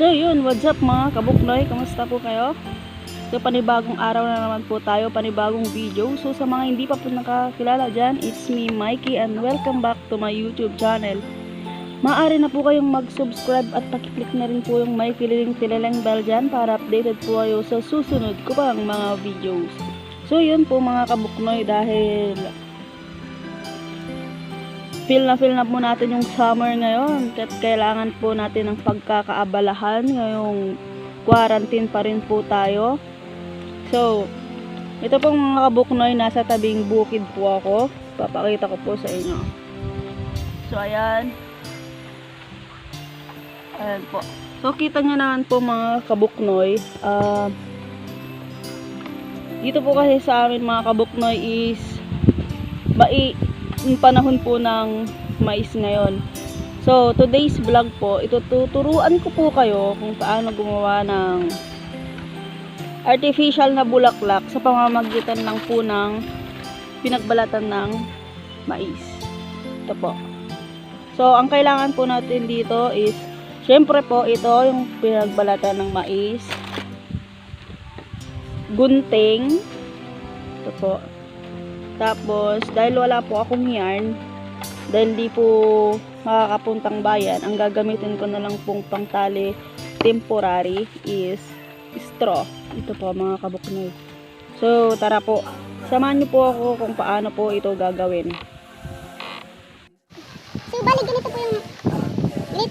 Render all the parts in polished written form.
So yun, what's up mga kabuknoy? Kamusta po kayo? So panibagong araw na naman po tayo, panibagong video. So sa mga hindi pa po nakakilala dyan, it's me Mikey and welcome back to my YouTube channel. Maaari na po kayong mag-subscribe at pakiclick na rin po yung may kililing bell dyan para updated po kayo sa susunod ko pang mga videos. So yun po mga kabuknoy, dahil feel na po natin yung summer ngayon at kailangan po natin ng pagkakaabalahan ngayong quarantine pa rin po tayo. So ito pong mga kabuknoy, nasa tabing bukid po ako, papakita ko po sa inyo. So ayan po, so kita nyo naman po mga kabuknoy, dito po kasi sa amin mga kabuknoy is yung panahon po ng mais ngayon. So today's vlog po, ituturuan ko po kayo kung paano gumawa ng artificial na bulaklak sa pamamagitan lang po ng pinagbalatan ng mais. Ito po. So ang kailangan po natin dito is, syempre po, ito yung pinagbalatan ng mais, gunting, ito po. Tapos, dahil wala po akong yarn, dahil di po makakapuntang bayan, ang gagamitin ko na lang pong pangtali temporary is straw. Ito po mga kabuknoy. So, tara po. Samahan niyo po ako kung paano po ito gagawin. So, bali ganito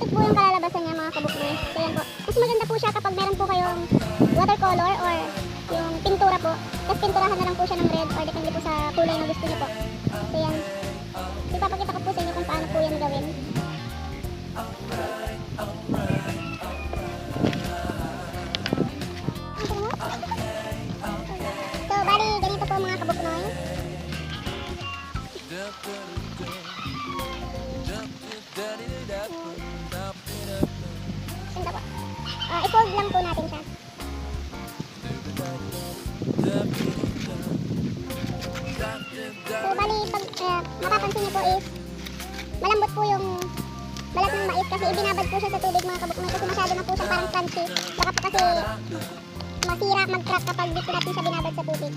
po yung kalalabasan niya mga kabuknoy. So, yan po. Mas maganda po siya kapag meron po kayong watercolor or yung pintura po. Tapos pinturahan na lang po siya ng red or depende po sa kulay na gusto niyo po. So yan. So ipapakita ko po sa inyo kung paano po yan gawin. So bali ganito po mga kabuknoy. Ganda po. I-fold lang po natin siya. So bali pag mapapansin niyo po is malambot po yung balat ng mais kasi ibinabad po siya sa tubig mga kabuknoy kasi masyado na po siyang parang crunchy. Baka po kasi masira, mag-crack kapag dito natin siya binabad sa tubig.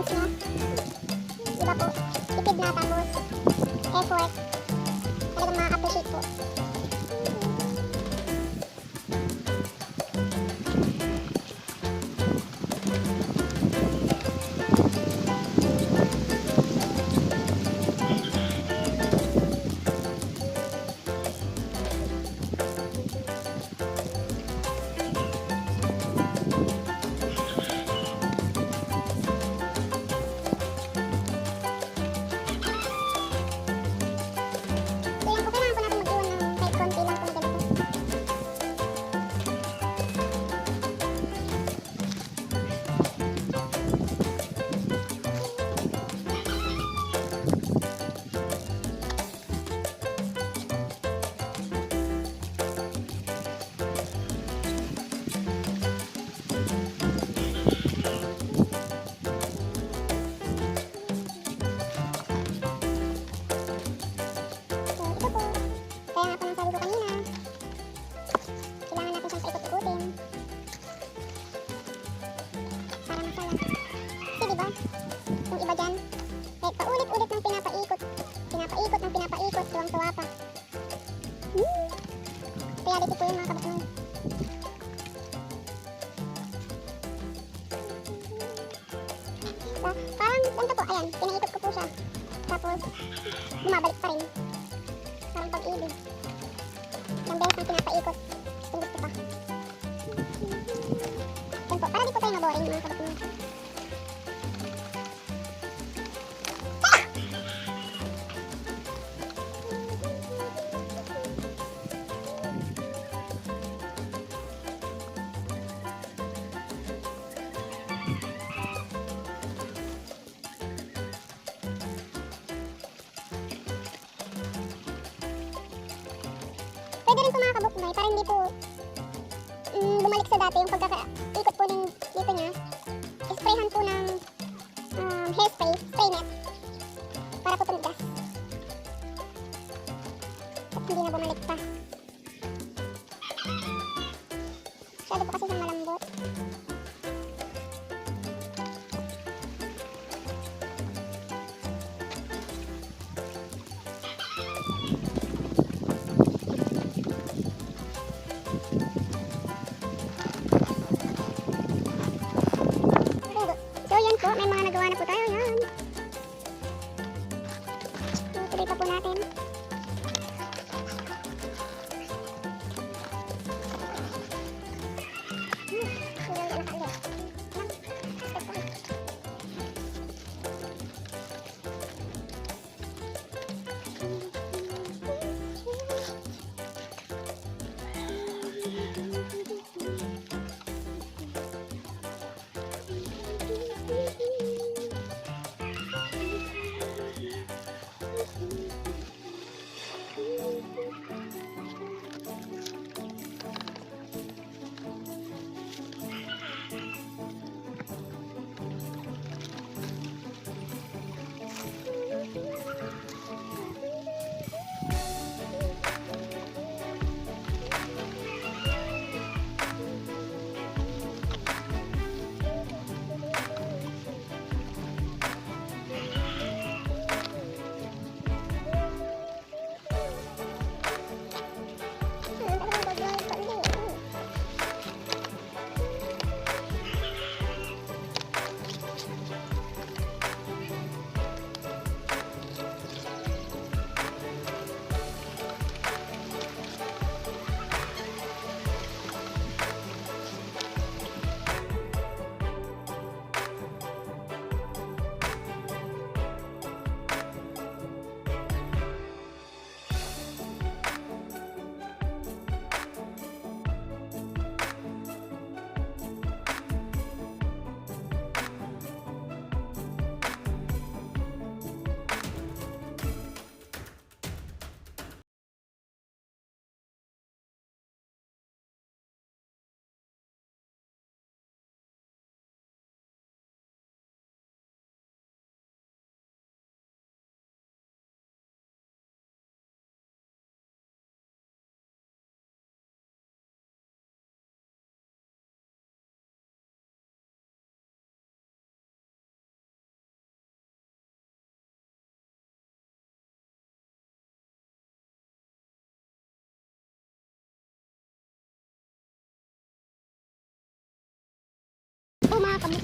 hands nyo. Diba po? Tipid na tapos effort. Talagang ma-appreciate po. So yan po, kailangan po natin mag-iwan ng kahit konti lang po na ganito. So ito po, kaya nga po nang sabi ko kanina, kailangan natin siyang paikot-ikutin para masala. Kasi diba, yung iba dyan, kahit paulit-ulit ng pinapaikot, tuwang-tuwa pa. Reality po yun mga kabuknoy. Parang ganito po, ayan, pinaikot ko po siya. Tapos, bumabalik pa rin. Parang pag-ibig. Ilang beses ang pinapaikot. Kung gusto pa. Yan po, para di po tayo maboring mga kabuknoy. Pwede rin po mga kabuknoy, para hindi po bumalik sa dati yung pagkakaikot po ng dito niya. Sprayhan po ng hairspray, spray net, para po tumigas. At hindi na bumalik pa. Masyado po kasi siyang malambot.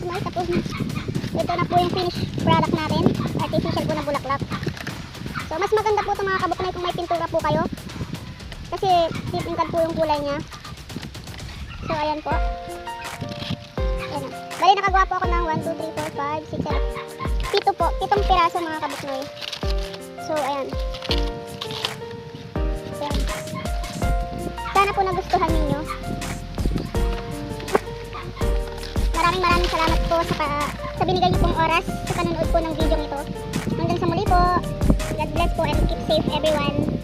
kabuknoy. Tapos ito na po yung finished product natin. Artificial po na bulaklak. So mas maganda po itong mga kabuknoy kung may pintura po kayo. Kasi titingkad po yung kulay niya. So ayan po. Ayan. Bali nakagawa po ako ng 1, 2, 3, 4, 5, 6, 7. 7 po. 7 piraso mga kabuknoy. So ayan. Ayan. Sana po nagustuhan ninyo. Maraming salamat po sa binigay niyo pong oras sa panonood po ng video ito. Hanggang sa muli po. God bless po and keep safe everyone.